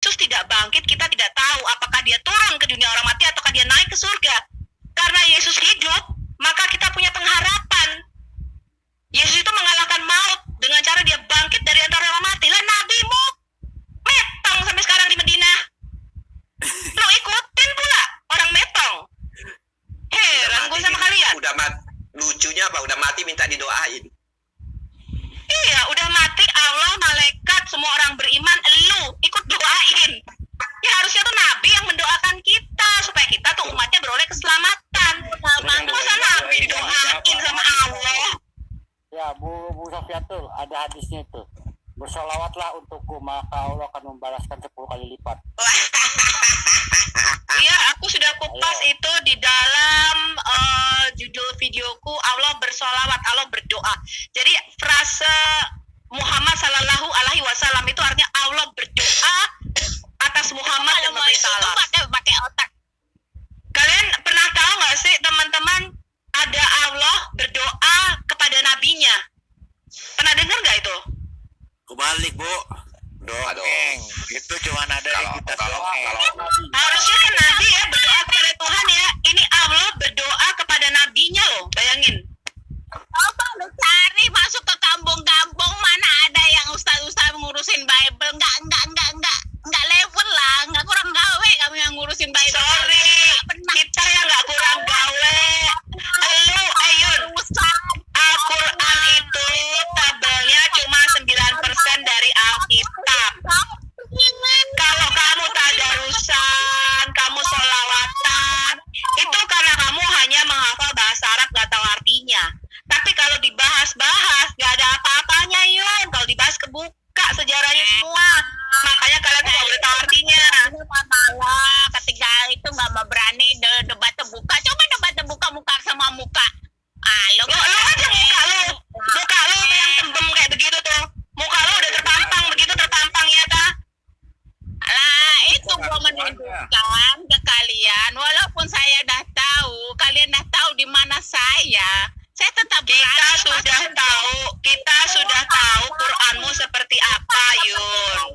Yesus tidak bangkit, kita tidak tahu apakah dia turun ke dunia orang mati ataukah dia naik ke surga. Karena Yesus hidup, maka kita punya pengharapan. Yesus itu mengalahkan maut dengan cara dia bangkit dari antara orang mati. Lah nabimu metong sampai sekarang di Madinah. Lo ikutin pula orang metong. Heran gue sama kalian. Udah mati, lucunya apa? Udah mati minta didoain. Iya, udah mati, Allah, malaikat, semua orang beriman, lu ikut doain. Ya harusnya tuh Nabi yang mendoakan kita supaya kita tuh umatnya beroleh keselamatan. Masa Nabi didoain sama Allah? Ya, Bu Sofiatul, ada hadisnya itu. Bersolawatlah untukku, maka Allah akan membalaskan 10 kali lipat. Iya, aku sudah kupas itu di dalam judul videoku. Allah bersolawat, Allah berdoa. Jadi frase Muhammad Sallallahu Alaihi Wasallam itu artinya Allah berdoa atas Muhammad dan memberi salam. Pakai otak. Kalian pernah tahu nggak sih teman-teman, ada Allah berdoa kepada nabinya? Pernah dengar nggak itu? Kebalik, Bu. Dongeng. Itu cuma ada di kita dongeng. Harusnya kan Nabi ya berdoa kepada Tuhan ya. Ini Allah berdoa kepada nabinya loh. Bayangin. Coba lu cari masuk ke kampung-kampung, mana ada yang ustaz-ustaz ngurusin Bible. Enggak level lah, enggak kurang gawe kamu yang ngurusin Bible. Sorry, kita yang nggak kurang gawe. Lu Ayun, Al-Quran itu tabelnya cuma 9% dari Alkitab. Kalau kamu tadarusan, kamu sholawatan, itu karena kamu hanya menghafal bahasa Arab nggak tahu artinya. Tapi kalau dibahas-bahas nggak ada apa-apanya Yun. Kalau dibahas kebuka sejarahnya semua. Makanya kalian tuh nggak boleh tahu artinya. Malah ketika itu nggak mau berani debat terbuka. Coba debat terbuka muka sama muka. Lo aja muka lu yang tembem kayak begitu tuh. Muka lu udah terpampang begitu, terpampang ya ta? Lah itu gua menunjukkan ke kalian, walaupun saya dah tahu, kalian dah tahu di mana saya tetap kita sudah tahu Quranmu seperti apa Yun.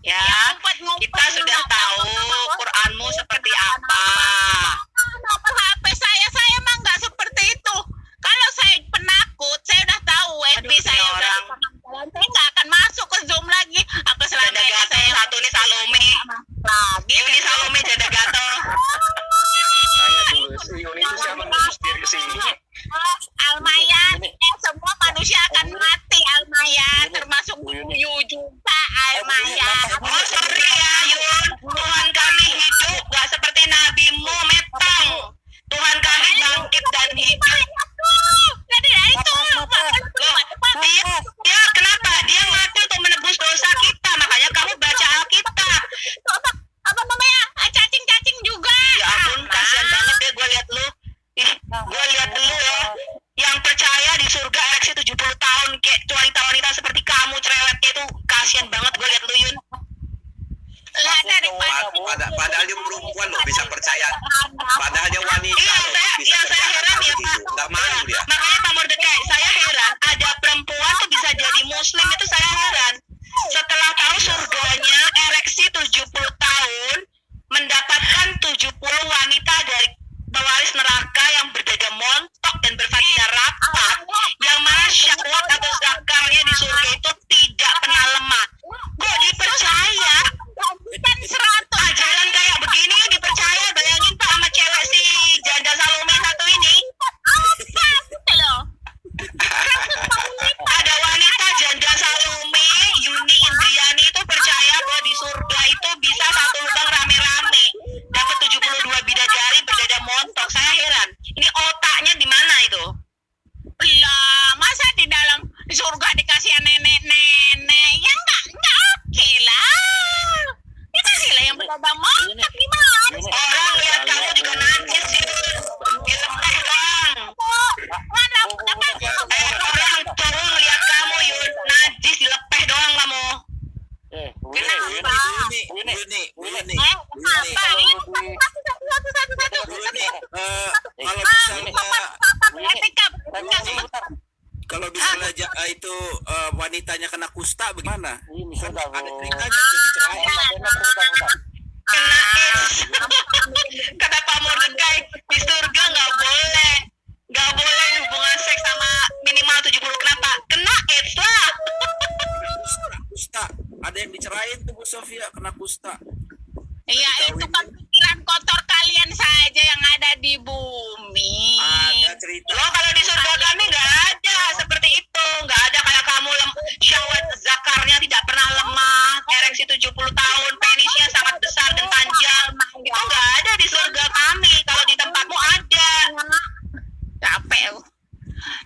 Ya, kita sudah tahu Quranmu seperti apa. Nomor HP saya mah nggak seperti itu. Kalau saya penakut, saya udah tahu FB saya udah saya nggak akan masuk ke Zoom lagi. Apa selama Janda gatel saya satu nih Salome. lagi Ini Salome janda gatel. Tanya dulu, si Yuni itu siapa ngurus diri ke sini? Almayan, semua manusia akan mati Almayan, termasuk Buyu juga Almayan. Oh sorry ya Yun, Tuhan kami hidup gak seperti nabimu metong. Tuhan kami bangkit dan hidup. Jadi itu Dia kenapa? Dia mati untuk menebus dosa kita. Makanya kamu baca Alkitab. apa namanya, cacing-cacing juga. Ya ampun, kasihan banget ya gue lihat lu. Gue lihat lu ya, yang percaya di surga ereksi 70 tahun kayak wanita-wanita seperti kamu cerewetnya itu, kasihan banget gue lihat lu Yun. Lah daripada Padahal dia perempuan loh bisa percaya. Padahal dia wanita Iya, loh, bisa saya percaya heran ya begitu. Pak. Nggak malu dia. Makanya Pak Mordekai, saya heran ada perempuan tuh bisa jadi muslim, itu saya heran. Setelah tahu surganya ereksi 70 tahun, mendapatkan 70 wanita dari pewaris neraka yang berdada montok dan bervagina rapat, yang mana syahwat atau zakarnya di surga itu tidak pernah lemah. Kok dipercaya? kan 100 Ajaran kayak begini dipercaya, bayangin Pak sama cewek si janda Salome satu ini. apa gitu loh. Ada wanita janda Salome, Yuni Indriani itu percaya bahwa di surga itu bisa satu lubang rame-rame, dapat 72 bidadari berdada montok. Saya heran, ini otaknya di mana itu? Lah, masa di dalam surga dikasih nenek-nenek? Ya enggak oke lah. Dikasih lah yang berlubang montok gimana? Orang lihat kamu juga najis sih, dilepeh dong. Mana Orang cowok lihat kamu Yun, najis dilepeh doang kamu. Wini. Kalau misalnya itu wanitanya kena kusta bagaimana? Ini Kan sudah ada Bu. ceritanya tuh dicerai. dia kena kusta. Iya, itu kan pikiran kotor kalian saja yang ada di bumi. Ada cerita. Lo kalau di surga kami nggak ada seperti itu, nggak ada kayak kamu syahwat zakarnya tidak pernah lemah, ereksi 70 tahun, penisnya sangat besar dan panjang. Itu nggak ada di surga kami. Kalau di tempatmu ada. Capek.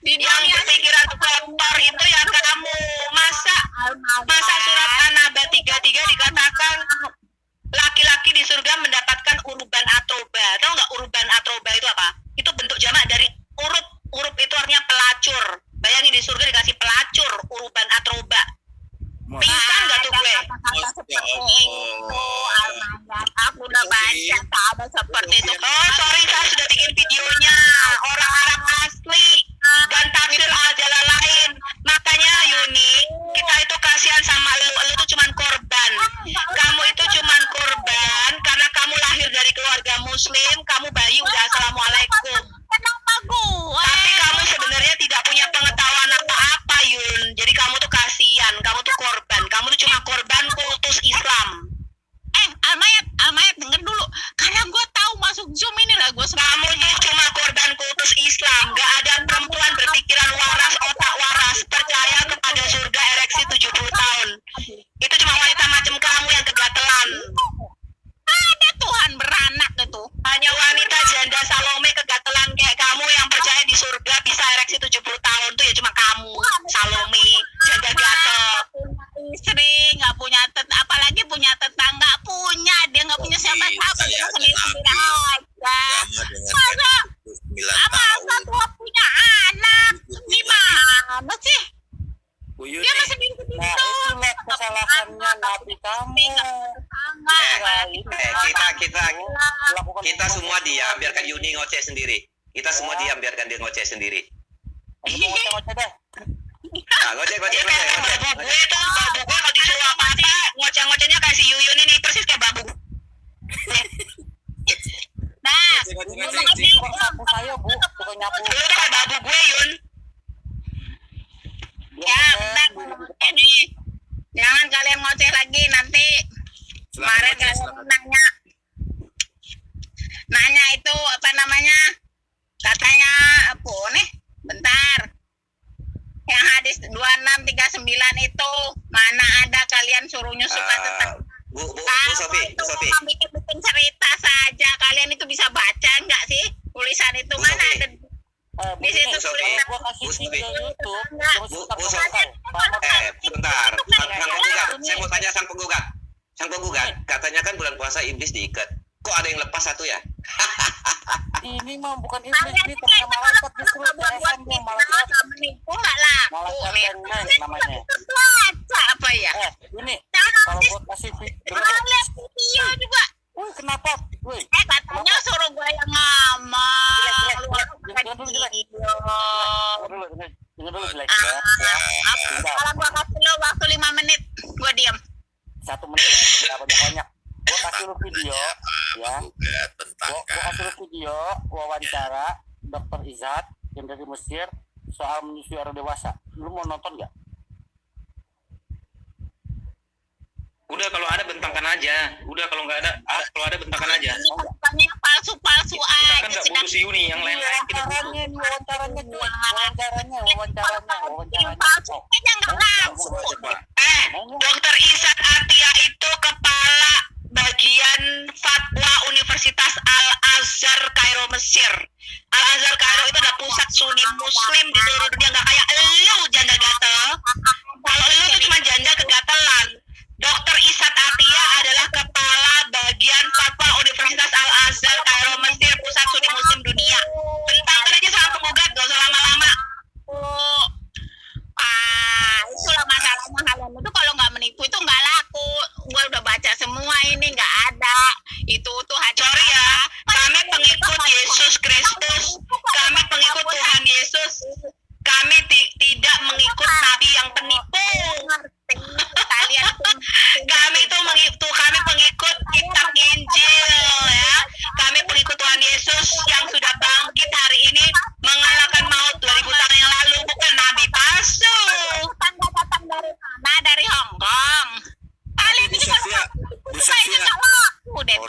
Di Yang dunia berpikiran kotor itu ya kamu. Masa surat An-Naba 33 dikatakan laki-laki di surga mendapatkan uruban atroba. Tahu nggak uruban atroba itu apa? Itu bentuk jamak dari urup. Urup itu artinya pelacur. Bayangin di surga dikasih pelacur, uruban atroba. Pingsan nggak tuh gue? kata seperti itu, Almayat. Aku udah baca sama seperti itu. Oh sorry, saya sudah bikin videonya. Orang Arab asli dan tafsir ajalah lain. Makanya Yuni, kita itu kasihan sama lu. Lu tuh cuman korban. Kamu itu cuman korban karena kamu lahir dari keluarga muslim. Kamu bayi udah assalamualaikum. Kenapa gue? Tapi kamu sebenarnya tidak punya pengetahuan apa-apa Yun. Jadi kamu tuh kasihan. Kamu tuh korban. Kamu tuh cuma korban kultus Islam. Almayat denger dulu. Karena gue tahu masuk Zoom ini lah gue Kamu tuh cuma korban kultus Islam. Gak ada perempuan berpikiran waras, otak waras, percaya kepada surga ereksi 70 tahun. Itu cuma wanita macam kamu yang kegatelan. ada Tuhan beranak itu. Hanya wanita janda Salome kegatelan kayak kamu yang percaya di surga bisa ereksi 70 tahun tuh ya cuma kamu, Salome, janda gatel. Istri nggak punya apalagi punya tetangga punya dia nggak punya siapa-siapa dia sendiri-sendiri aja. Masa tua punya anak gimana sih? Buyut Dia masih bingung-bingung. Nah, itulah kesalahannya Nabi kamu. Kita semua diam, biarkan Yuni ngoceh sendiri. Kita semua diam, biarkan dia ngoceh sendiri. Ini mau ngoceh deh. Nah, ngoceh. Dia kayak babu gue tuh, babu gue kalau disuruh apa-apa, ngoceh-ngocehnya kayak si Yuyun ini, persis kayak babu. Nah, Ini kok sapu saya, Bu. Bukan nyapu. Lu tuh kayak babu gue, Yun. ya benar. Ini jangan kalian ngoceh lagi nanti. Kemarin kalian nanya itu apa namanya? Katanya apa nih? Bentar. Yang hadis 2639 itu mana ada kalian suruh nyusukan tentang Bu Sofi. Bikin cerita saja. Kalian itu bisa baca nggak sih tulisan itu? Bu Mana Sofi. ada di situ tulisan. Gua kasih video YouTube. Bu Sofi. Sebentar. Saya mau tanya sang penggugat. Katanya kan bulan puasa iblis diikat. Kok ada yang lepas satu ya? Ini mah bukan iblis, ini teman malaikat justru DSM yang malaikat. Menipu nggak laku. Malaikat yang namanya. Baca apa ya? Ini Jangan kalau habis gua kasih video. lihat video juga. Wih, kenapa? Wih, Katanya suruh gue yang ngomong. Jelek, Lu jelek. bukan Dengar dulu, jelek. video. dengar dulu jelek ya. Kalau gue kasih lo waktu 5 menit, gue diam. 1 menit tidak banyak. Gua kasih lu video ya. Gua kasih lu video wawancara Dr. Izzat yang dari Mesir soal menyusui orang dewasa. Lu mau nonton nggak? Udah kalau ada bentangkan aja. Udah kalau nggak ada, kalau ada bentangkan aja. Ini bukannya palsu-palsu Kita kan aja. nggak Sedang butuh si Yuni, yang lain-lain kita butuh. Wawancaranya. palsu kayaknya nggak langsung. Dokter Izzat Atia itu kepala bagian fatwa Universitas Al-Azhar Kairo Mesir. Al-Azhar Kairo itu adalah pusat Sunni Muslim di seluruh dunia, nggak kayak elu janda gatel. Kalau elu itu cuma janda kegatelan. Dokter Izzat Atia adalah kepala bagian fatwa Universitas Al-Azhar Kairo Mesir, pusat Sunni Muslim dunia. Bentangkan aja sama penggugat, gak usah lama-lama. Itulah masalahnya kalian itu kalau nggak menipu itu nggak laku. Gue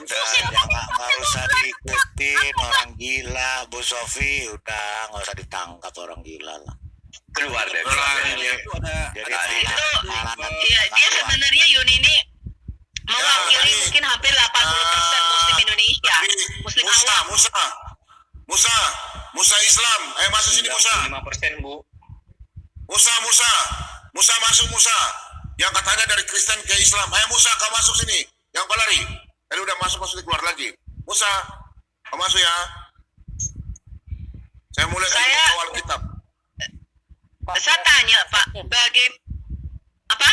udah nggak usah diikutin orang gila, Bu Sofi, udah nggak usah ditangkap orang gila lah. Keluar deh. Jadi Iya, dia sebenarnya Yuni ini mewakili mungkin hampir 80% Muslim Indonesia, Muslim awam. Musa Islam. Ayo masuk sini Musa. 5%, Bu. Musa masuk Musa. Yang katanya dari Kristen ke Islam. Ayo Musa, kau masuk sini. Yang kau lari. Tadi udah masuk keluar lagi. Musa, kau masuk ya. Saya mulai dari awal kitab. Saya tanya Pak, apa?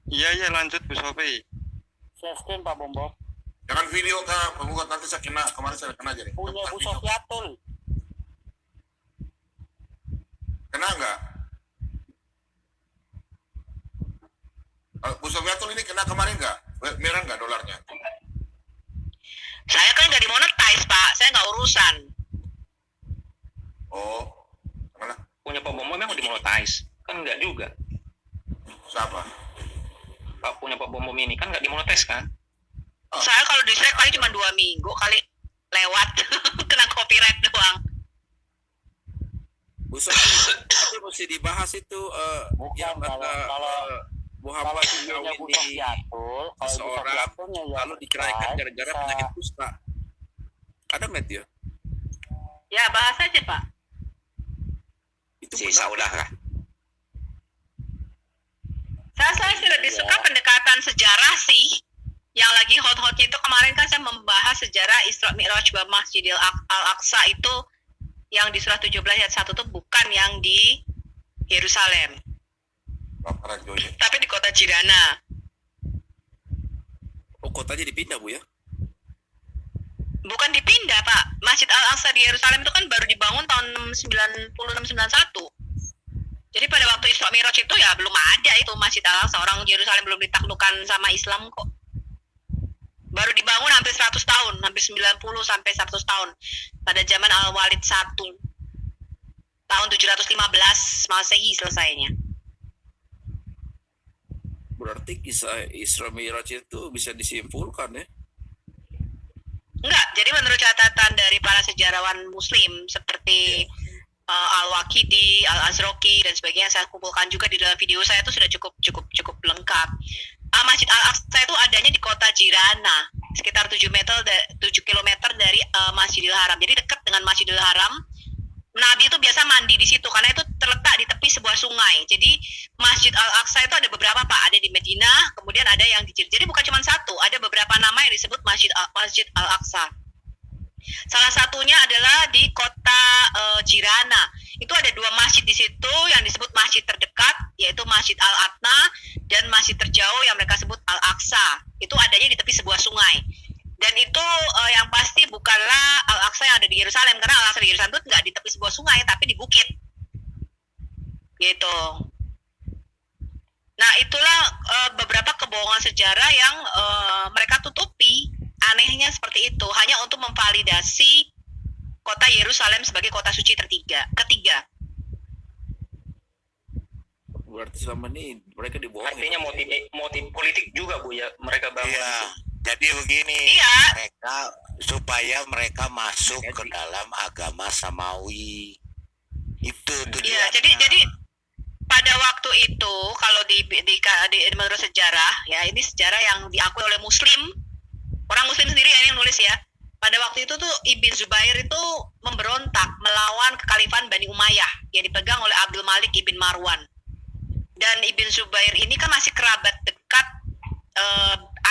Iya lanjut Bu Sofi. Share Pak Bombo. Jangan video Kak, penggugat nanti saya kena. Kemarin saya kena jadi. Punya Bu Sofiatul. Kena enggak? Bu Sofiatul ini kena kemarin enggak? Merah enggak dolarnya? Saya kan nggak dimonetize Pak, saya nggak urusan. Oh, mana? Punya Pak Bomo memang dimonetize. Kan enggak juga. Siapa? Pak punya Pak Bomo ini kan enggak dimonetize kan? Saya kalau di strike paling cuma 2 minggu kali lewat kena copyright doang. Bu Sofi, tapi mesti dibahas itu yang Bukan, kata kalau Muhammad videonya kawin Bu di Sofiatul, kalau Bu seseorang Sofiatulnya ya lalu diceraikan gara-gara bisa. penyakit kusta. Ada nggak dia? Ya bahas aja Pak. Itu Sisa udah kah? Saya lebih suka pendekatan sejarah sih. Yang lagi hot-hotnya itu kemarin kan saya membahas sejarah Isra Mi'raj wa Masjidil Al-Aqsa itu yang di surah 17 ayat 1 itu bukan yang di Yerusalem, tapi di kota Jirana. Oh, kotanya dipindah Bu ya? Bukan dipindah Pak. Masjid Al-Aqsa di Yerusalem itu kan baru dibangun tahun 96-91. Jadi pada waktu Isra Mi'raj itu ya belum ada itu Masjid Al-Aqsa. Orang Yerusalem belum ditaklukkan sama Islam kok. Baru dibangun hampir 100 tahun, hampir 90 sampai 100 tahun. Pada zaman Al-Walid I. Tahun 715 Masehi selesainya. Berarti kisah Isra Mi'raj itu bisa disimpulkan ya? Enggak, jadi menurut catatan dari para sejarawan Muslim seperti Al-Waqidi, Al-Azraqi dan sebagainya, saya kumpulkan juga di dalam video saya itu sudah cukup lengkap. Masjid Al-Aqsa itu adanya di kota Jirana, sekitar 7 km dari Masjidil Haram. Jadi dekat dengan Masjidil Haram. Nabi itu biasa mandi di situ karena itu terletak di tepi sebuah sungai. Jadi Masjid Al-Aqsa itu ada beberapa Pak, ada di Madinah, kemudian ada yang di Jirana. Jadi bukan cuma satu, ada beberapa nama yang disebut Masjid Al-Aqsa. Salah satunya adalah di kota Jirana. Itu ada 2 masjid di situ yang disebut masjid terdekat, yaitu Masjid Al-Adna dan masjid terjauh yang mereka sebut Al-Aqsa. Itu adanya di tepi sebuah sungai. Dan itu yang pasti bukanlah Al-Aqsa yang ada di Yerusalem, karena Al-Aqsa di Yerusalem itu nggak di tepi sebuah sungai, tapi di bukit. Gitu. Nah, itulah beberapa kebohongan sejarah yang mereka tutupi. Anehnya seperti itu, hanya untuk memvalidasi kota Yerusalem sebagai kota suci ketiga. Berarti selama ini mereka dibohongi. Artinya motif politik juga Bu ya mereka bangun. Iya. Jadi begini, Iya. supaya mereka masuk ke dalam agama Samawi. Itu tujuannya. Iya, jadi pada waktu itu kalau di menurut sejarah ya, ini sejarah yang diakui oleh Muslim, orang Muslim sendiri yang nulis ya. Pada waktu itu tuh Ibn Zubair itu memberontak melawan kekhalifahan Bani Umayyah yang dipegang oleh Abdul Malik ibn Marwan. Dan Ibn Zubair ini kan masih kerabat dekat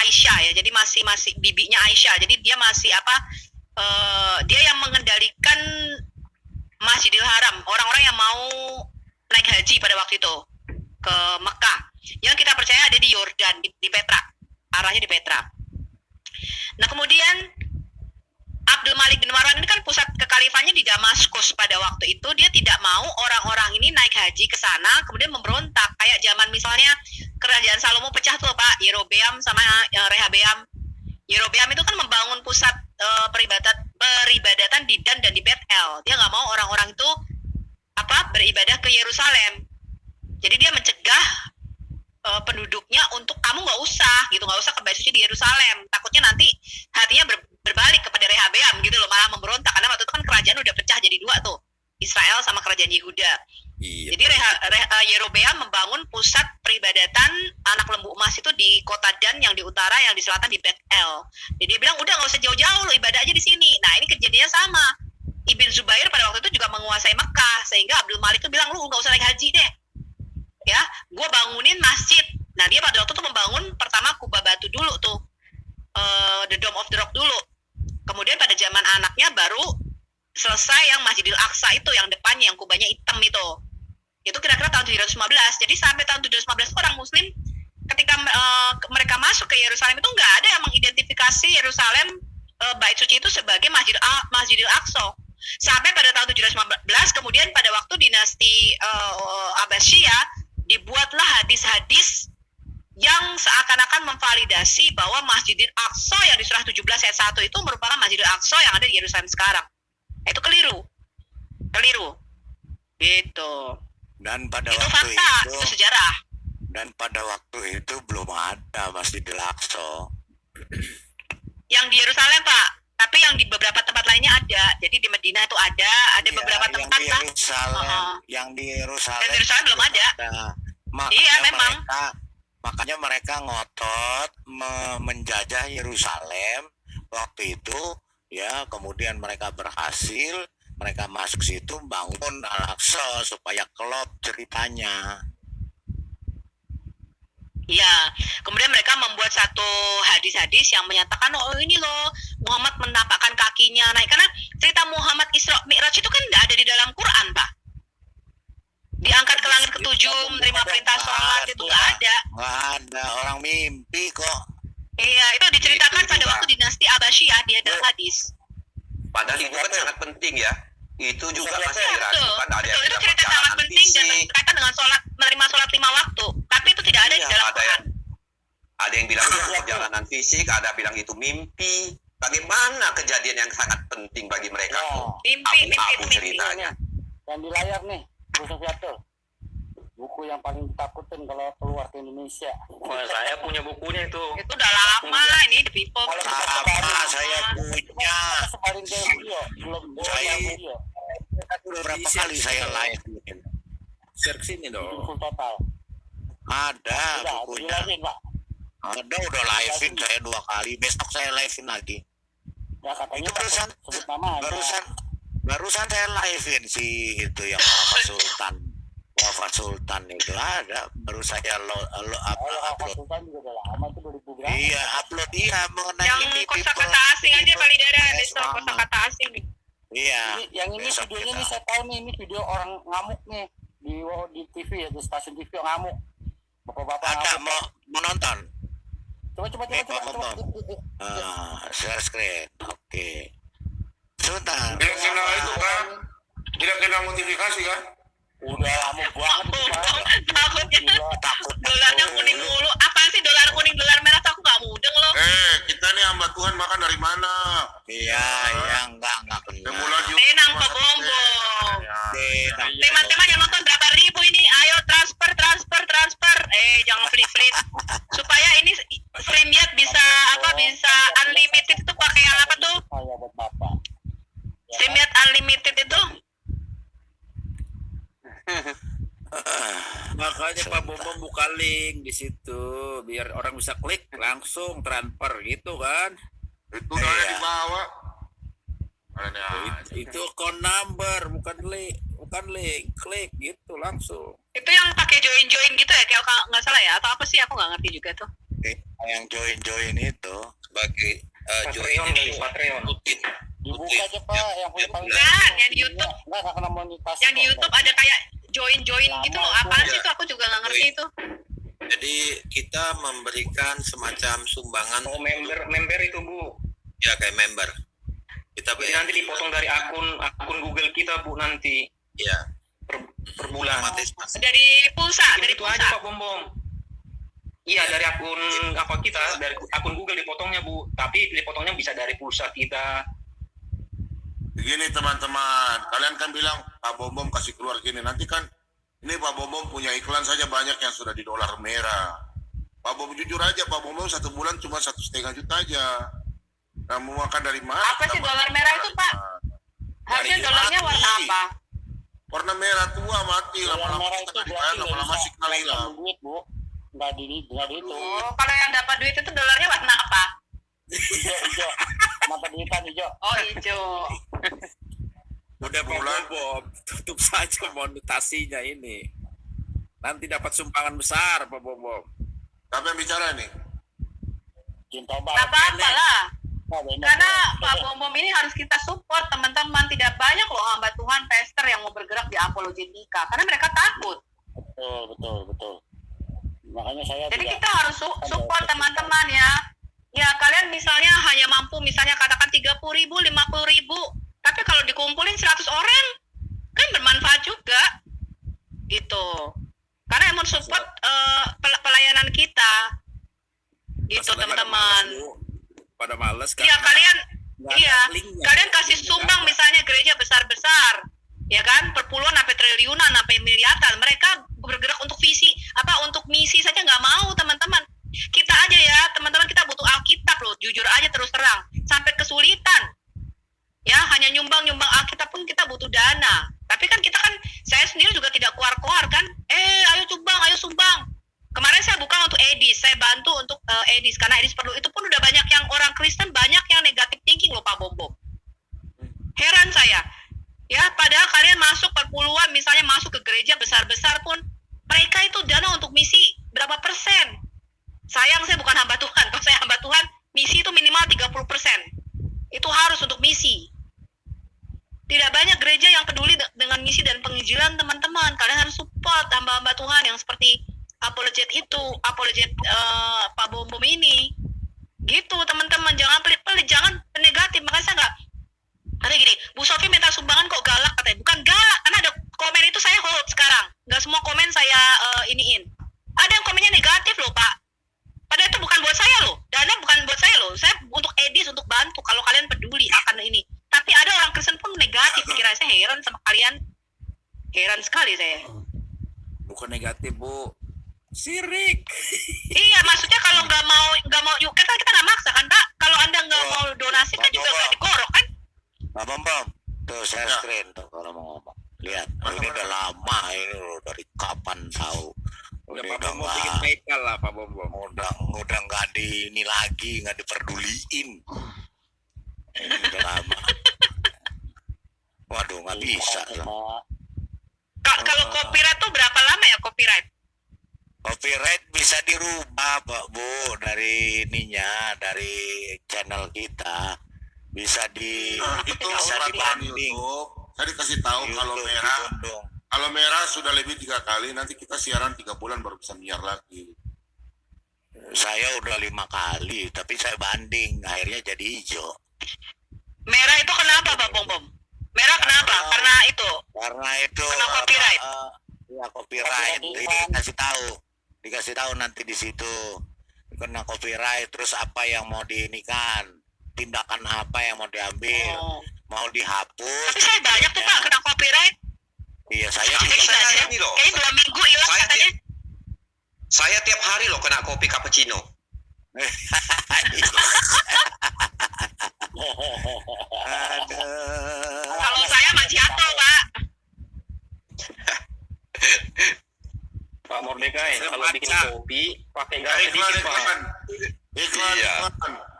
Aisyah ya, jadi masih bibinya Aisyah. Jadi dia masih dia yang mengendalikan Masjidil Haram, orang-orang yang mau naik haji pada waktu itu ke Mekah. Yang kita percaya ada di Yordan, di Petra, arahnya di Petra. Nah kemudian Abdul Malik bin Marwan ini kan pusat kekhalifahannya di Damaskus pada waktu itu. Dia tidak mau orang-orang ini naik haji ke sana, kemudian memberontak. Kayak zaman misalnya kerajaan Salomo pecah tuh Pak, Yerobeam sama Rehabeam. Yerobeam itu kan membangun pusat peribadatan di Dan dan di Betel. Dia nggak mau orang-orang itu beribadah ke Yerusalem. Jadi dia mencegah penduduknya untuk kamu nggak usah ke bait suci di Yerusalem, takutnya nanti hatinya berbalik kepada Rehabeam gitu loh, malah memberontak, karena waktu itu kan kerajaan udah pecah jadi dua tuh, Israel sama kerajaan Yehuda. Iya. Jadi Yerobeam membangun pusat peribadatan anak lembu emas itu di kota Dan yang di utara, yang di selatan di Bet-El. Jadi dia bilang udah nggak usah jauh-jauh, lo ibadah aja di sini. Nah ini kejadiannya sama. Ibn Zubair pada waktu itu juga menguasai Mekah, sehingga Abdul Malik tuh bilang lu nggak usah naik haji deh, ya, gue bangunin masjid. Nah dia pada waktu itu membangun pertama kubah batu dulu tuh, the Dome of the Rock dulu. Kemudian pada zaman anaknya baru selesai yang Masjidil Aqsa itu, yang depannya yang kubahnya hitam itu. Itu kira-kira tahun 715. Jadi sampai tahun 715 orang Muslim ketika mereka masuk ke Yerusalem itu nggak ada yang mengidentifikasi Yerusalem bait suci itu sebagai Masjidil Aqsa. Sampai pada tahun 715 kemudian pada waktu dinasti Abbasiyah dibuatlah hadis-hadis yang seakan-akan memvalidasi bahwa Masjidil Aqsa yang di surah 17 ayat 1 itu merupakan Masjidil Aqsa yang ada di Yerusalem sekarang. Itu keliru gitu. Dan pada Itu waktu fakta, itu itu sejarah. dan pada waktu itu belum ada Masjidil Aqsa. Yang di Yerusalem Pak, tapi yang di beberapa tempat lainnya ada. Jadi di Medina itu ada Iya, beberapa yang tempat di Pak. Yerusalem, yang di Yerusalem. Yang di Yerusalem belum ada. Makanya Iya, memang. makanya mereka ngotot menjajah Yerusalem waktu itu, ya. Kemudian mereka berhasil, mereka masuk situ bangun Al-Aqsa supaya klop ceritanya. Iya, kemudian mereka membuat satu hadis-hadis yang menyatakan oh ini loh Muhammad menapakkan kakinya naik, karena cerita Muhammad Isra Mi'raj itu kan nggak ada di dalam Quran Pak. Diangkat ke langit ketujuh, menerima perintah sholat itu nggak ada. Nggak ada, orang mimpi kok. Iya, itu diceritakan Itu pada juga. waktu dinasti Abbasiyah di dalam hadis. Padahal itu kan sangat penting ya. Itu juga masih diragukan, ada yang Betul, itu bilang cerita sangat perjalanan penting dan fisik. berkaitan dengan sholat, menerima sholat 5 waktu. Tapi itu tidak ada di Iya, dalam ada Quran. Ada yang bilang itu perjalanan fisik, ada bilang itu mimpi. Bagaimana kejadian yang sangat penting bagi mereka? Mimpi. Abu ceritanya. Yang di layar nih, Bu Sofiatul. Buku yang paling ditakutin kalau keluar ke Indonesia. Wah, saya punya bukunya itu. Itu udah lama ini di People. Sama saya punya. Sebarin ke video, belum Saya- video. Berapa kali saya live bikin. Share sini Bikin dong. full total. Ada Udah, bukunya. jelasin Pak. Ada, udah live-in saya 2 kali. Besok saya live-in lagi. Ya katanya Itu barusan sebut nama aja. barusan saya live-in si itu yang Wafat Sultan itu ada. Baru saya Apa upload. Sultan juga udah lama itu 2000 berapa? Iya, upload mengenai Yang ini kosakata asing aja kali Dara, besok Sama. kosakata asing. Iya. Yang ini besok videonya kita- nih saya tahu nih, ini video orang ngamuk nih di TV ya, di stasiun TV yang ngamuk. Bapak-bapak Ada ngamuk. mau nonton. Coba. Share screen. Oke. Sebentar. Tidak kena itu kan? Tidak kena notifikasi kan? Udah lama banget itu, Pak. Takutnya Takut. dolarnya kuning mulu. Apaan sih dolar kuning, dolar merah? Aku nggak mudeng loh. Kita nih hamba Tuhan makan dari mana? Iya, enggak Yang kena. mulai Tenang Pak Bombong. Tenang. Teman-teman yang nonton berapa ribu ini? Ayo transfer. Jangan pelit-pelit. Supaya ini StreamYard bisa bisa unlimited itu pakai yang apa tuh? Saya buat Bapak. StreamYard unlimited itu. Makanya Pak Bombom buka link di situ biar orang bisa klik langsung transfer gitu kan. itu udah ada di bawah. Itu account number bukan link, klik gitu langsung. Itu yang pakai join gitu ya? Kayak nggak salah ya? Atau apa sih? Aku nggak ngerti juga tuh. Yang join itu Sebagai Patreon dari Patreon. Dibuka aja Pak, yang punya paling Kan, yang di YouTube. Nggak kena monetisasi. Yang di YouTube ada kayak join gitu loh. Apaan sih itu? Aku juga nggak ngerti itu. Jadi kita memberikan semacam sumbangan Oh, member itu Bu. ya kayak member. Kita Jadi nanti dipotong dari akun Google kita Bu nanti ya per bulan. otomatis masuk. Dari pulsa, dari Itu aja pulsa. Pak Bombom. Iya dari akun apa kita dari akun Google dipotongnya Bu. Tapi dipotongnya bisa dari pulsa kita. Begini teman-teman, kalian kan bilang Pak Bom kasih keluar gini. Nanti kan Ini Pak Bom punya iklan saja banyak yang sudah di dolar merah. Pak Bom jujur aja, Pak Bom 1 bulan cuma 1,5 juta aja. Nah, mau makan dari mana? Apa sih dolar merah itu, Pak? Harusnya dolarnya warna apa? Warna merah tua mati, Dolar lama-lama merah kita itu nggak berarti dibayar, lama-lama signal hilang. duit, Bu. Nggak itu. Oh, kalau yang dapat duit itu dolarnya warna apa? Hijau. Mata duitan hijau. Oh, hijau. Udah Bulan. Bom, tutup saja monetasinya ini. Nanti dapat sumbangan besar Pak Bom. Siapa yang bicara nih? Cinta Gak banget. apa-apa lah. Nah, bener. Karena Pak Bom ini harus kita support, teman-teman. Tidak banyak loh hamba Tuhan pester yang mau bergerak di apologetika. Karena mereka takut. Betul. Makanya saya Jadi tidak- kita harus support teman-teman ya. Ya kalian misalnya hanya mampu misalnya katakan 30.000, 50.000. Tapi kalau dikumpulin 100 orang, kan bermanfaat juga. Gitu. Karena emang support pelayanan kita. Gitu Masalahnya teman-teman. Pada males kan. Iya kalian, nggak ada iya. linknya. Kalian kasih sumbang misalnya gereja besar-besar. Ya kan, perpuluhan sampai triliunan, sampai miliaran. Mereka bergerak untuk visi, untuk misi saja nggak mau teman-teman. Kita aja ya, teman-teman, kita butuh Alkitab loh, jujur aja terus terang. Sampai kesulitan. Ya, hanya nyumbang Alkitab pun kita butuh dana. Tapi kan kita kan, saya sendiri juga tidak keluar-keluar kan. Ayo sumbang. Kemarin saya buka untuk Edis, saya bantu untuk Edis. Karena Edis perlu, itu pun udah banyak yang orang Kristen, banyak yang negatif thinking loh Pak Bom. Heran saya. Ya, padahal kalian masuk perpuluhan, misalnya masuk ke gereja besar-besar pun, mereka itu dana untuk misi berapa persen? Sayang saya bukan hamba Tuhan. Kalau saya hamba Tuhan, misi itu minimal 30%. Itu harus untuk misi. Tidak banyak gereja yang peduli dengan misi dan penginjilan teman-teman. Kalian harus support hamba-hamba Tuhan yang seperti apologet Pak Bom ini. Gitu teman-teman, jangan pelit-pelit, jangan negatif. Makanya saya nggak, ada gini, Bu Sofi minta sumbangan kok galak katanya. Bukan galak, karena ada komen itu saya hold sekarang. Nggak semua komen saya iniin. Ada yang komennya negatif loh Pak. Padahal itu bukan buat saya loh. Dana bukan buat saya loh. Saya untuk Edis, untuk bantu. Kalau kalian peduli akan ini. Tapi ada orang Kristen pun negatif. Kira saya heran sama kalian. Heran sekali saya. Bukan negatif Bu, sirik. Iya, maksudnya kalau nggak mau yuk kita nggak maksa kan Pak. Kalau Anda nggak mau donasi kan juga nggak digorok kan. Pak Bom, tuh share screen tuh kalau mau ngomong. Lihat, ini udah lama ini loh, dari kapan tahu. Udah Ini Pak Bom mau bikin PayPal lah Pak Bom. udah nggak di ini lagi, nggak diperduliin. Ini udah lama. Waduh, nggak bisa lah. Kalau copyright tuh berapa lama ya copyright? Copyright bisa dirubah Pak Bu dari ininya, dari channel kita bisa di Itu bisa peraturan dibanding. YouTube. Saya dikasih tahu kalau YouTube merah, dibanding. kalau merah sudah lebih 3 kali, nanti kita siaran 3 bulan baru bisa nyiar lagi. Saya udah 5 kali, tapi saya banding, akhirnya jadi hijau. Merah itu kenapa Pak Bom? Merah kenapa? Karena itu. Karena itu Kena copyright. Ya copyright. Ini dikasih tahu nanti di situ kena copyright. Terus apa yang mau diinikan, tindakan apa yang mau diambil, mau dihapus. Tapi saya banyak tuh Pak kena copyright. Iya saya Kayaknya juga. Saya ini loh. Kayaknya 2 minggu hilang Saya katanya. Saya tiap hari loh kena kopi cappuccino. Aduh. Kalau saya macchiato Pak. Pak Mordekai, Saya kalau baca. bikin kopi pakai gas Iklan, sedikit Pak. iklan. Iya.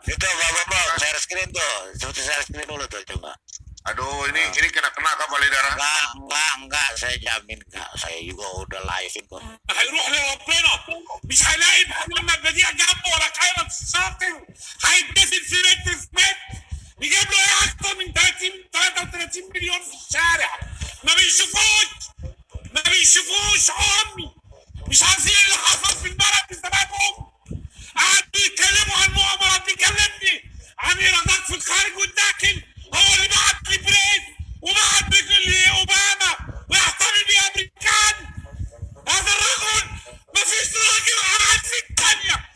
Itu Pak Bambang, share screen tuh. Seperti share screen dulu tuh coba. Aduh, ini kena kepala darah. Enggak, saya jamin enggak. Saya juga udah live-in kok. هيروح لربنا مش هيلاقي محمد بديع جنبه ولا خيرت الشاطر هيتدفن في بيت سميث يجيب له ايه اكتر من 33 مليون في الشارع ما بيشوفوش امي مش عارفين اللي حصل في البلد بسببهم قعدوا يتكلموا عن مؤامرات بيكلمني عن ايرادات في الخارج والداخل هو اللي بعت لي بريد وبعت لاوباما ويحتمي بيه امريكان هذا الرجل ما فيش راجل قاعد في الثانية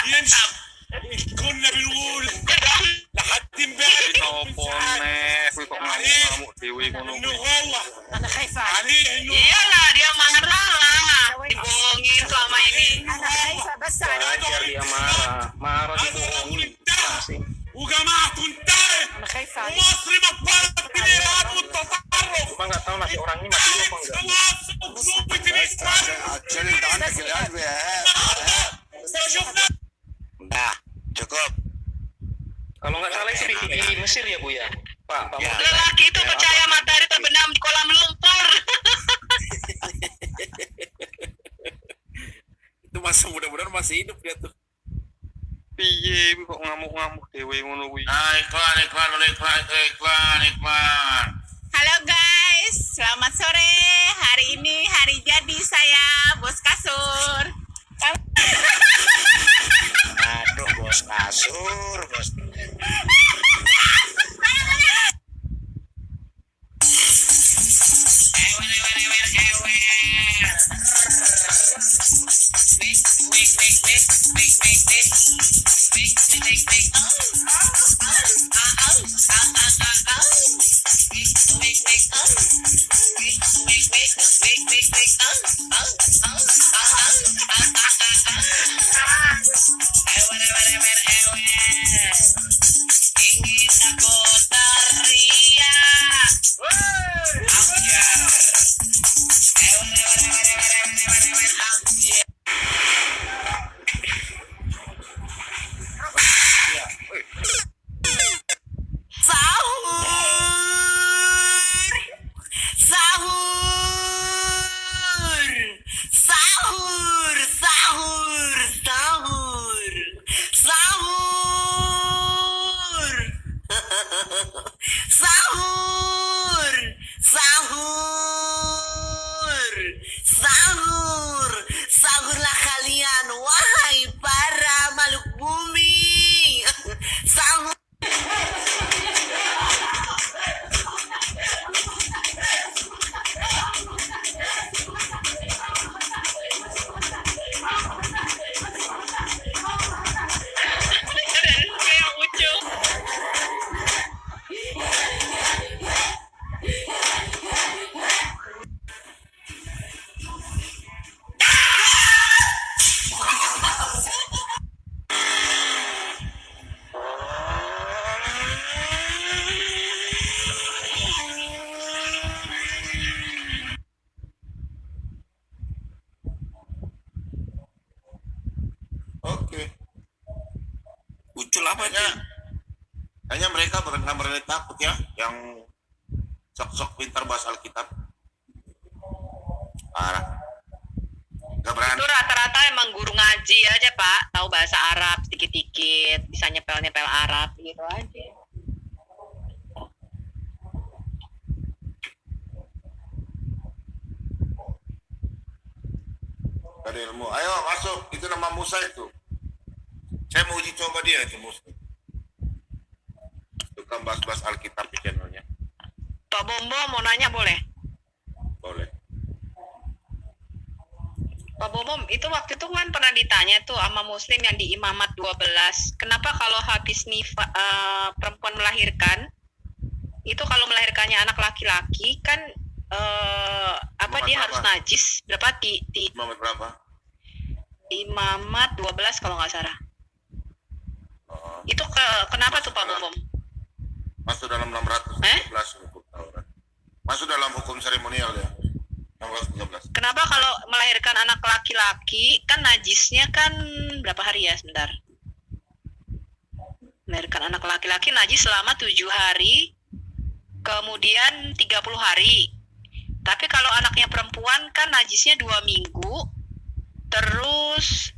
يمشي كنا بنقول لحد امبارح انه هو Anak Kaisa. عليه انه Iyalah dia marah lah. Dibohongin selama ini. Anak Kaisa besar. Wajar dia marah dibohongin. Sih. وجماعته انتهت Anak Kaisa. ومصر بطلت الارهاب والتطرف Cuma nggak tahu nasi orang ini mati apa enggak. خلاص وقوة الاسلام شفنا Udah, cukup. Kalau nggak salah sih di Mesir ya Bu ya. Pak Ya. Lelaki itu percaya matahari terbenam di kolam lumpur. Itu masa mudah-mudahan masih hidup dia tuh. Piye kok ngamuk-ngamuk dewe ngono kuwi. Iklan. Halo guys, selamat sore. Hari ini hari jadi saya, bos kasur. Aduh, bos kasur, bos. Ingin aku teriak. Sahurlah kalian, wahai para makhluk bumi. Sahur. Kayak lucu. Oke. Ucul apa nih? Hanya mereka nggak berani takut ya, yang sok-sok pintar bahasa Alkitab. Parah. Nggak berani. Itu rata-rata emang guru ngaji aja Pak, tahu bahasa Arab sedikit-dikit, bisa nyepel-nyepel Arab gitu aja. Gak ada ilmu. Ayo masuk. Itu nama Musa itu. Saya mau uji coba dia itu Musa. Tukang bahas-bahas Alkitab di channelnya. Pak Bombo mau nanya boleh? Boleh. Pak Bombo itu waktu itu kan pernah ditanya tuh sama Muslim yang di Imamat 12, kenapa kalau habis perempuan melahirkan, itu kalau melahirkannya anak laki-laki kan apa Imamat dia berapa? harus najis berapa di Imamat berapa? Imamat 12 kalau nggak salah. Oh, Itu kenapa tuh Pak Bombo? masuk dalam 613 hukum Taurat. Masuk dalam hukum seremonial ya. 613. Kenapa kalau melahirkan anak laki-laki kan najisnya kan berapa hari ya sebentar? Melahirkan anak laki-laki najis selama 7 hari, kemudian 30 hari. Tapi kalau anaknya perempuan kan najisnya 2 minggu, terus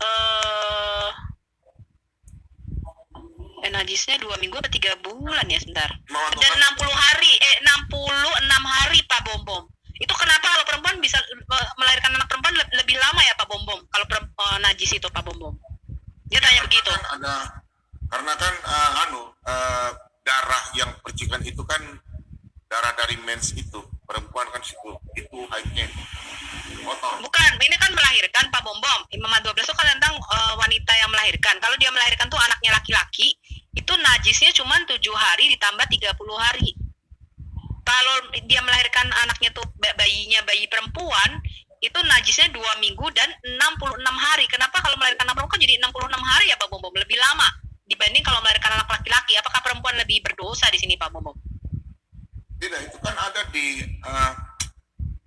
najisnya 2 minggu atau 3 bulan ya sebentar. Dan 60 hari, 66 hari Pak Bombom. Itu kenapa kalau perempuan bisa melahirkan anak perempuan lebih lama ya Pak Bombom? Kalau najis itu Pak Bombom. Dia tanya begitu. Kan karena kan darah yang percikan itu kan darah dari mens itu. Perempuan kan itu haidnya kotor. Bukan, ini kan melahirkan Pak Bombom. Imamat 12 itu kan tentang wanita melahirkan. Kalau dia melahirkan tuh anaknya laki-laki, itu najisnya cuma 7 hari ditambah 30 hari. Kalau dia melahirkan anaknya tuh bayi perempuan, itu najisnya 2 minggu dan 66 hari. Kenapa kalau melahirkan anak perempuan jadi 66 hari ya Pak Bom? Lebih lama dibanding kalau melahirkan anak laki-laki. Apakah perempuan lebih berdosa di sini Pak Bom? Tidak, itu kan ada di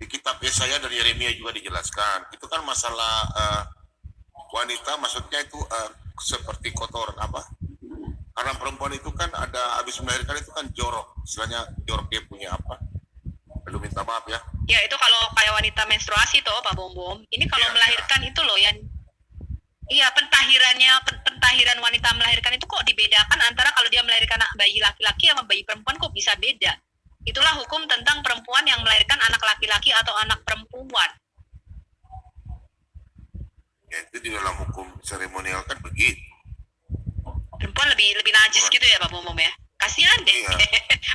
kitab Yesaya dan Yeremia juga dijelaskan. Itu kan masalah wanita, maksudnya itu seperti kotoran apa? Karena perempuan itu kan ada habis melahirkan itu kan jorok, istilahnya jorok dia punya apa? Belum minta maaf ya. Ya itu kalau kayak wanita menstruasi toh Pak Bom. Ini kalau Ya, melahirkan itu loh yang iya pentahiran wanita melahirkan itu kok dibedakan antara kalau dia melahirkan anak bayi laki-laki sama bayi perempuan kok bisa beda. Itulah hukum tentang perempuan yang melahirkan anak laki-laki atau anak perempuan. Ya, itu di dalam hukum seremonial kan begitu. Perempuan lebih najis gitu ya Pak Bom ya. Kasihan deh. Iya.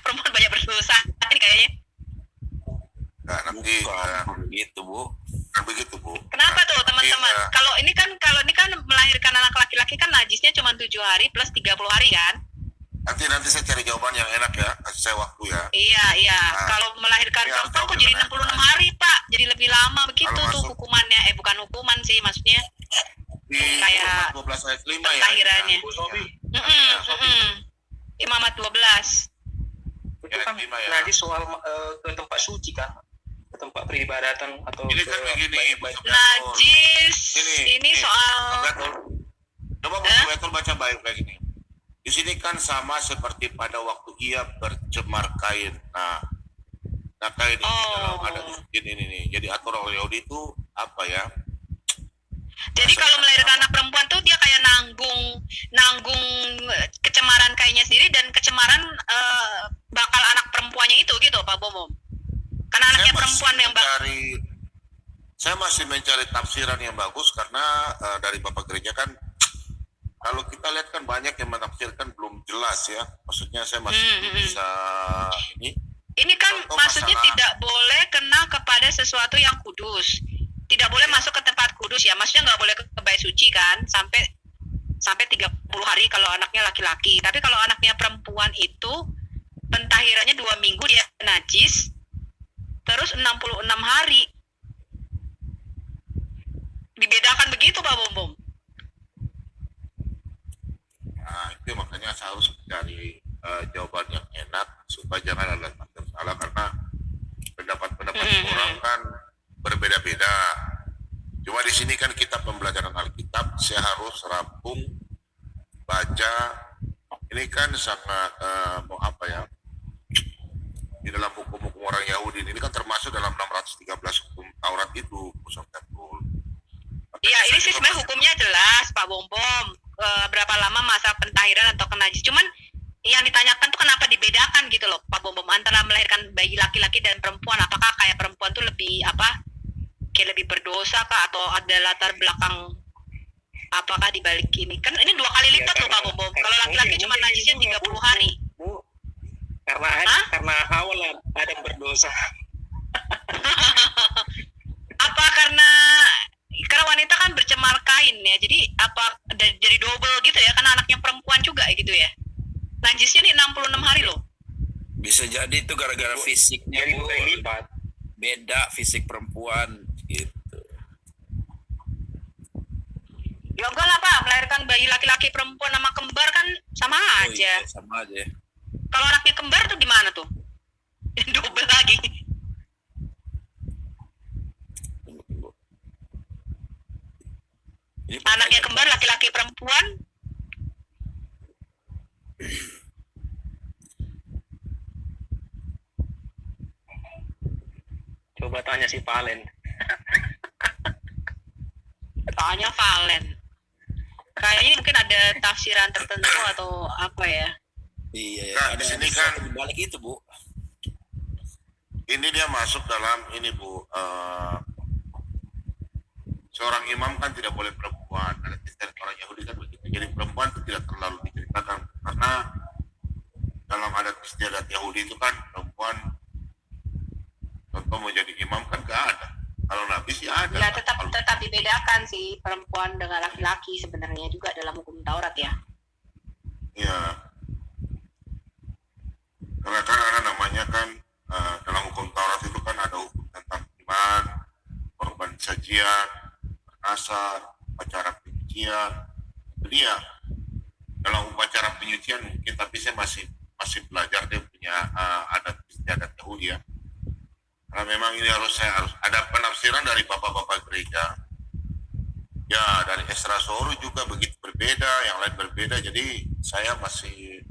Perempuan banyak berdosa ini kayaknya. Nah, nanti Begitu Bu. kan begitu Bu. Kenapa tuh teman-teman? Iya. Kalau ini kan melahirkan anak laki-laki kan najisnya cuma 7 hari plus 30 hari kan? Nanti saya cari jawaban yang enak ya, kasih saya waktu ya. Iya. Nah, kalau melahirkan iya, perempuan kok jawab jadi yang 66 enak. hari Pak. Jadi lebih lama begitu Kalau tuh masuk- hukumannya. Bukan hukuman sih maksudnya. Di Kayak 12 ayat 5 ya. pentahirannya. Bu Sobi, Imamat 12. itu kan Ya, lima ya. najis soal ke tempat suci kan, ke tempat peribadatan atau Ini ke kan begini, baik-baik. Bu. Najis. Ini Ini soal Betul. Coba Bu Betul baca baik gini. Di sini kan sama seperti pada waktu ia bercemar kain. Nah kain ini dalam ada ini nih. Jadi aturan orang Yahudi itu apa ya? Jadi kalau melahirkan anak perempuan tuh dia kayak nanggung kecemaran kainnya sendiri dan kecemaran bakal anak perempuannya itu gitu Pak Bomo. Karena anaknya perempuan yang Saya masih mencari tafsiran yang bagus karena dari Bapak Gereja kan kalau kita lihat kan banyak yang menafsirkan belum jelas ya. Maksudnya saya masih belum bisa ini. Ini kan Contoh maksudnya masalah- tidak boleh kena kepada sesuatu yang kudus. Tidak boleh masuk ke tempat kudus ya. Maksudnya nggak boleh ke bait suci kan sampai 30 hari kalau anaknya laki-laki. Tapi kalau anaknya perempuan itu pentahirannya 2 minggu dia najis. Terus 66 hari. Dibedakan begitu Pak Bom. Nah itu makanya saya harus mencari jawaban yang enak supaya jangan ada salah karena pendapat-pendapat orang kan berbeda-beda. Cuma di sini kan kita pembelajaran Alkitab, saya harus rampung baca. Ini kan sangat mau apa ya? Di dalam hukum-hukum orang Yahudi ini kan termasuk dalam 613 hukum Taurat itu, Iya, ini sih sebenarnya hukumnya jelas Pak Bom. Berapa lama masa pentahiran atau kenajis. Cuman yang ditanyakan tuh kenapa dibedakan gitu loh Pak Bom antara melahirkan bayi laki-laki dan perempuan. Apakah kayak perempuan tuh lebih kayak lebih berdosa kah atau ada latar belakang apakah dibalik ini? Kan ini 2 kali lipat loh Pak Bom. Kalau laki-laki cuma najisnya 30 hari. Bu, karena awal ada yang berdosa. Apa karena wanita kan bercemar kain ya, jadi jadi double gitu ya, karena anaknya perempuan juga gitu ya. Najisnya nih 66 hari loh. Bisa jadi itu gara-gara fisiknya Jadi Bu. 2 kali lipat. Beda fisik perempuan gitu. Ya enggak lah Pak, melahirkan bayi laki-laki perempuan sama kembar kan sama Oh, aja. iya, sama aja. Kalau anaknya kembar tuh gimana tuh? Double lagi. Tunggu. Ini Anaknya kembar laki-laki perempuan. Coba tanya si Valen. Tanya Valen. Kayaknya mungkin ada tafsiran tertentu atau apa ya? Iya, Nah, ada di sini sesuatu kan- di balik itu Bu. ini dia masuk dalam ini Bu, seorang imam kan tidak boleh perempuan. Ada istilah orang Yahudi kan begitu. Jadi perempuan itu tidak terlalu diceritakan karena dalam adat istiadat Yahudi itu kan perempuan contoh mau jadi imam kan gak ada. Kalau nabi sih ada. Ya Kalau tetap dibedakan membedakan sih perempuan dengan laki-laki sebenarnya juga dalam hukum Taurat ya. Ya. Karena kan ada namanya kan dalam hukum Taurat itu kan ada hukum tentang iman, korban sajian, bernasar, upacara penyucian. Jadi ya dalam upacara penyucian mungkin, tapi saya masih belajar, dia punya adat istiadat Yahudi ya. Karena memang ini harus ada penafsiran dari bapak-bapak gereja. Ya dari Esra Soru juga begitu berbeda, yang lain berbeda. Jadi saya masih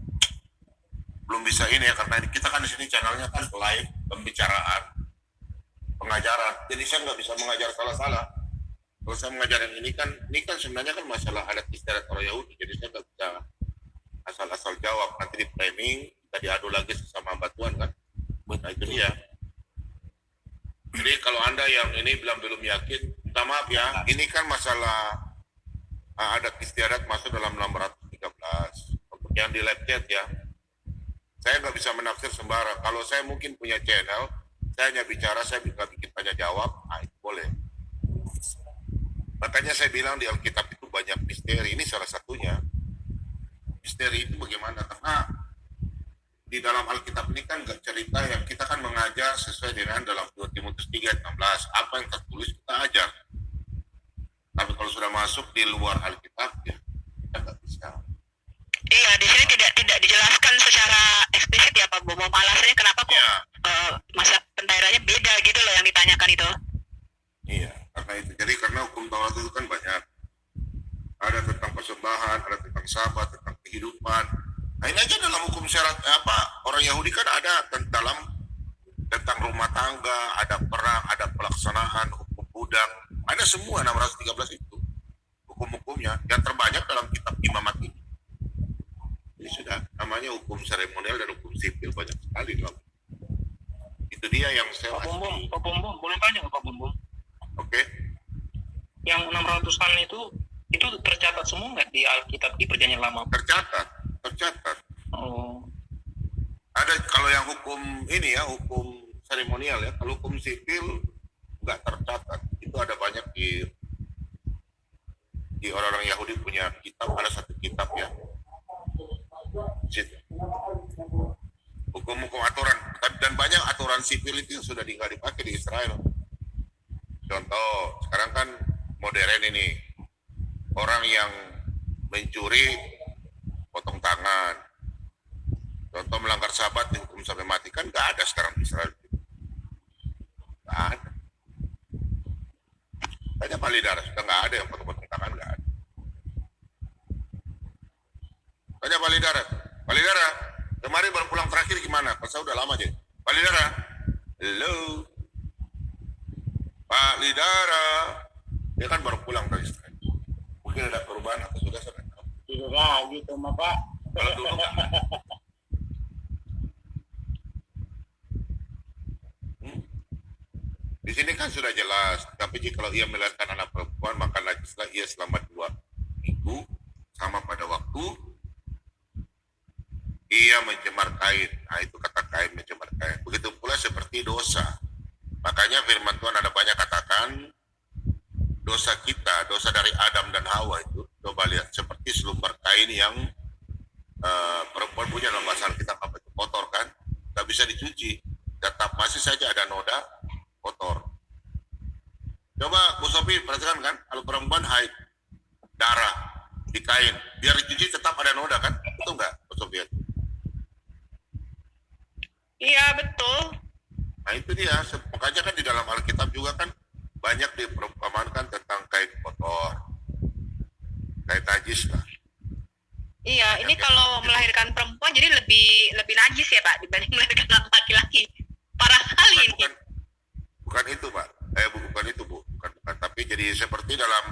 belum bisa ini ya, karena kita kan di sini channelnya kan live pembicaraan, pengajaran. Jadi saya nggak bisa mengajar salah-salah. Kalau saya mengajar yang ini kan sebenarnya kan masalah adat istiadat orang Yahudi. Jadi saya nggak bisa asal-asal jawab. Nanti di framing kita diadu lagi sesama hamba Tuhan kan. Nah itu dia. Jadi kalau Anda yang ini belum yakin, minta maaf ya. Ini kan masalah adat istiadat masuk dalam 613. Untuk yang di live chat ya. Saya nggak bisa menafsir sembarang. Kalau saya mungkin punya channel, saya hanya bicara, saya nggak bikin tanya jawab, itu boleh. Makanya saya bilang di Alkitab itu banyak misteri. Ini salah satunya. Misteri itu bagaimana? Karena di dalam Alkitab ini kan nggak cerita yang kita kan mengajar sesuai dengan dalam 2 Timotius 3:16. Apa yang tertulis kita ajar. Tapi kalau sudah masuk di luar Alkitab ya kita nggak bisa. Iya, di sini tidak dijelaskan secara eksplisit ya Pak Bomo. Alasannya kenapa kok masa pentairannya beda gitu loh yang ditanyakan itu. Iya, karena itu. Jadi karena hukum Taurat itu kan banyak. Ada tentang persembahan, ada tentang sabat, tentang kehidupan. Nah ini aja dalam hukum syarat orang Yahudi kan ada tentang rumah tangga, ada perang, ada pelaksanaan hukum budak, ada semua 613 itu hukum-hukumnya. Yang terbanyak dalam kitab Imamat ini. Ini sudah namanya hukum seremonial dan hukum sipil, banyak sekali dalam. Itu dia yang saya. Pak Bombom, boleh tanya Pak Bombom? Oke. Yang 600-an itu tercatat semua nggak di Alkitab di Perjanjian Lama? Tercatat. Oh. Ada kalau yang hukum ini ya, hukum seremonial ya. Kalau hukum sipil nggak tercatat. Itu ada banyak di orang-orang Yahudi punya kitab, ada satu kitab ya. Situ. Hukum-hukum aturan, dan banyak aturan sipil itu sudah nggak dipakai di Israel. Contoh, sekarang kan modern ini, orang yang mencuri potong tangan. Contoh melanggar sabat dihukum sampai mati, kan nggak ada sekarang di Israel. Nggak ada. Tanya Pak Lidara, sudah nggak ada yang potong tangan, nggak ada. Tanya Pak Lidara. Pak Lidara, kemarin baru pulang terakhir gimana? Pasal udah lama aja. Pak Lidara, halo. Pak Lidara, dia kan baru pulang dari Israel. Mungkin ada perubahan atau sudah saya tahu. Tidak gitu mah Pak. Kalau dulu nggak ada. Di sini kan sudah jelas. Tapi jika ia melahirkan anak perempuan, maka najislah ia selama 2 minggu sama pada waktu ia mencemar kain. Nah itu kata kain, mencemar kain. Begitu pula seperti dosa. Makanya firman Tuhan ada banyak katakan dosa kita, dosa dari Adam dan Hawa itu, coba lihat seperti selumbar kain yang perempuan punya dalam bahasa Alkitab, apa itu, kotor kan, nggak bisa dicuci, tetap masih saja ada noda kotor. Coba Bu Sofi perhatikan kan, kalau perempuan haid, darah di kain, biar dicuci tetap ada noda kan, itu enggak Bu Sofi? Iya betul. Nah itu dia, makanya kan di dalam Alkitab juga kan banyak diperumpamakan tentang kain kotor, kain najis lah. Iya, ini kalau melahirkan perempuan jadi lebih najis ya Pak dibanding melahirkan laki-laki. Parah sekali ini. Bukan itu Pak, bukan itu Bu, bukan. Tapi jadi seperti dalam